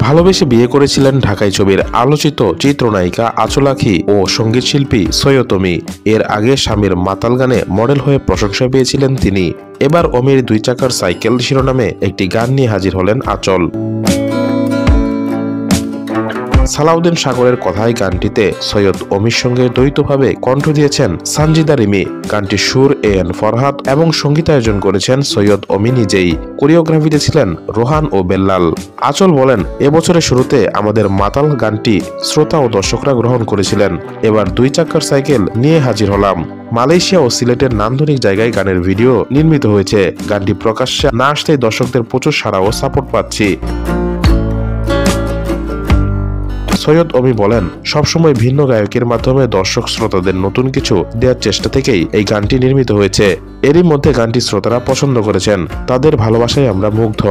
ভালোবেসে বিয়ে করেছিলেন ঢাকাই ছবির আলোচিত চিত্রনায়িকা আঁচল আঁখি ও সঙ্গীত শিল্পী সৈয়দ অমি। এর আগে স্বামীর মাতাল গানে মডেল হয়ে প্রশংসা পেয়েছিলেন তিনি। এবার অমির 2 চাকার সাইকেল শিরোনামে একটি গান নিয়ে হাজির হলেন আঁচল। সালাউদ্দিন সাগরের কথায় গানটিতে সৈয়দ অমির সঙ্গে দ্বৈতভাবে কণ্ঠ দিয়েছেন সানজিদা রিমি। গানটির সুর AN ফরহাদ এবং সঙ্গীতায়োজন করেছেন সৈয়দ অমি নিজেই। কোরিওগ্রাফিতে ছিলেন রোহান ও বেল্লাল। আঁচল বলেন, এবছরের শুরুতে আমাদের মাতাল গানটি শ্রোতা ও দর্শকরা গ্রহণ করেছিলেন। এবার 2 চাকার সাইকেল নিয়ে হাজির হলাম। মালয়েশিয়া ও সিলেটের নান্দনিক জায়গায় গানের ভিডিও নির্মিত হয়েছে। গানটি প্রকাশ্যে না আসতেই দর্শকদের প্রচুর সাড়া ও সাপোর্ট পাচ্ছি। সৈয়দ অমি বলেন, সবসময় ভিন্ন গায়কের মাধ্যমে দর্শক শ্রোতাদের নতুন কিছু দেওয়ার চেষ্টা থেকেই এই গানটি নির্মিত হয়েছে। এরই মধ্যে গানটি শ্রোতারা পছন্দ করেছেন। তাদের ভালোবাসায় আমরা মুগ্ধ।